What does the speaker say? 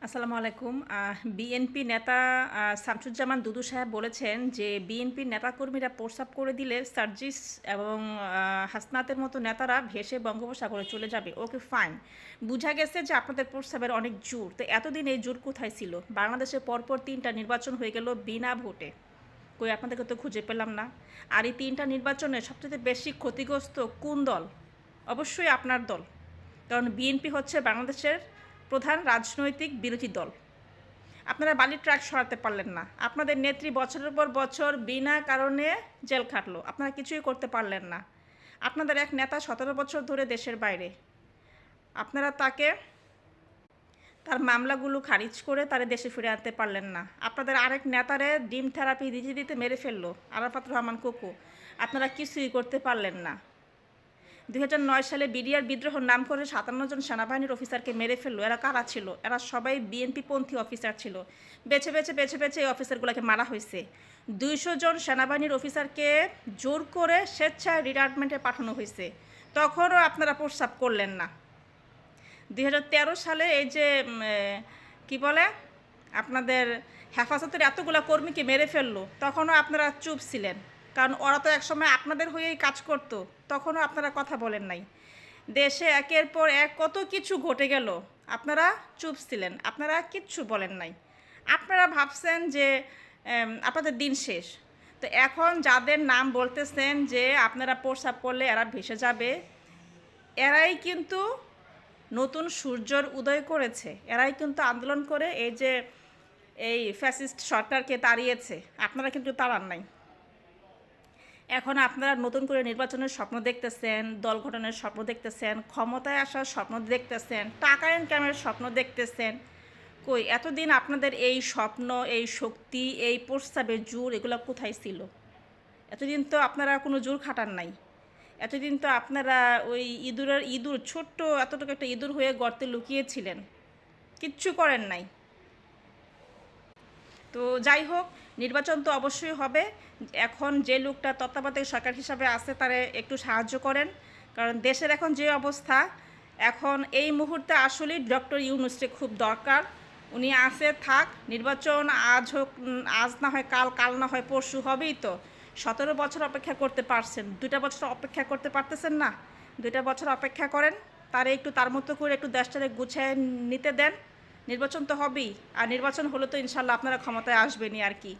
আসসালামু আলাইকুম। বিএনপি নেতা শামসুজ্জামান দুদু সাহেব বলেছেন যে বিএনপির নেতাকর্মীরা প্রস্রাব করে দিলে সার্জিস এবং হাসনাতের মতো নেতারা ভেসে বঙ্গোপসাগরে চলে যাবে। ওকে ফাইন, বুঝা গেছে যে আপনাদের প্রস্রাবের অনেক জোর। তো এতদিন এই জোর কোথায় ছিল? বাংলাদেশে পরপর 3টা নির্বাচন হয়ে গেল বিনা ভোটে, কই আপনাদেরকে তো খুঁজে পেলাম না। আর এই 3টা নির্বাচনে সবচেয়ে বেশি ক্ষতিগ্রস্ত কোন দল? অবশ্যই আপনার দল, কারণ বিএনপি হচ্ছে বাংলাদেশের প্রধান রাজনৈতিক বিরোধী দল। আপনারা বালির ট্রাক সরাতে পারলেন না। আপনাদের নেত্রী বছরের পর বছর বিনা কারণে জেল খাটলো, আপনারা কিছুই করতে পারলেন না। আপনাদের এক নেতা 17 বছর ধরে দেশের বাইরে, আপনারা তার মামলাগুলো খারিজ করে তারে দেশে ফিরে আনতে পারলেন না। আপনাদের আরেক নেতারে ডিম থেরাপি দিতে দিতে মেরে ফেললো, আরাফাত রহমান কোকো। আপনারা কিছুই করতে পারলেন না। 2009 সালে বিডিআর বিদ্রোহ নাম করে 57 জন সেনাবাহিনীর অফিসারকে মেরে ফেললো। এরা কারা ছিল? এরা সবাই বিএনপিপন্থী অফিসার ছিল। বেছে বেছে এই অফিসারগুলোকে মারা হয়েছে। 200 জন সেনাবাহিনীর অফিসারকে জোর করে স্বেচ্ছায় রিটায়ারমেন্টে পাঠানো হয়েছে। তখনও আপনারা প্রস্তাব করলেন না। 2013 সালে এই যে কি বলে আপনাদের হেফাজতের এতগুলো কর্মীকে মেরে ফেললো, তখনও আপনারা চুপ ছিলেন, কারণ ওরা তো একসময় আপনাদের হয়েই কাজ করত। তখনও আপনারা কথা বলেন নাই। দেশে একের পর এক কত কিছু ঘটে গেল, আপনারা চুপ ছিলেন, আপনারা কিচ্ছু বলেন নাই। আপনারা ভাবছেন যে আপনাদের দিন শেষ। তো এখন যাদের নাম বলতেছেন যে আপনারা প্রস্তাব করলে এরা ভেসে যাবে, এরাই কিন্তু নতুন সূর্যর উদয় করেছে। এরাই কিন্তু আন্দোলন করে এই ফ্যাসিস্ট সরকারকে তাড়িয়েছে। আপনারা কিন্তু তাড়ান নাই। এখন আপনারা নতুন করে নির্বাচনের স্বপ্ন দেখতেছেন, দল গঠনের স্বপ্ন দেখতেছেন, ক্ষমতায় আসার স্বপ্ন দেখতেছেন, টাকা ইনকামের স্বপ্ন দেখতেছেন। কই এতদিন আপনাদের এই স্বপ্ন, এই শক্তি, এই প্রস্তাবের জোর এগুলো কোথায় ছিল? এতদিন তো আপনারা কোনো জোর খাটান নাই। এতদিন তো আপনারা ওই ইঁদুর ছোট্ট এতটুকু একটা ইঁদুর হয়ে গর্তে লুকিয়েছিলেন, কিচ্ছু করেন নাই। তো যাই হোক, নির্বাচন তো অবশ্যই হবে। এখন যে লোকটা তত্ত্বাবধায়ক সরকার হিসাবে আছে তারে একটু সাহায্য করেন, কারণ দেশের এখন যে অবস্থা, এখন এই মুহূর্তে আসলেই ডক্টর ইউনূসকে খুব দরকার। উনি আছে থাক, নির্বাচন আজ হোক, আজ না হয় কাল, কাল না হয় পরশু, হবেই তো। 17 বছর অপেক্ষা করতে পারছেন, 2টা বছর অপেক্ষা করতে পারতেছেন না? 2টা বছর অপেক্ষা করেন, তারে একটু তার মতো করে একটু দেশটারে গুছিয়ে নিতে দেন। নির্বাচন তো হবেই, আর নির্বাচন হলে তো ইনশাল্লাহ আপনারা ক্ষমতায় আসবেনই আর কি।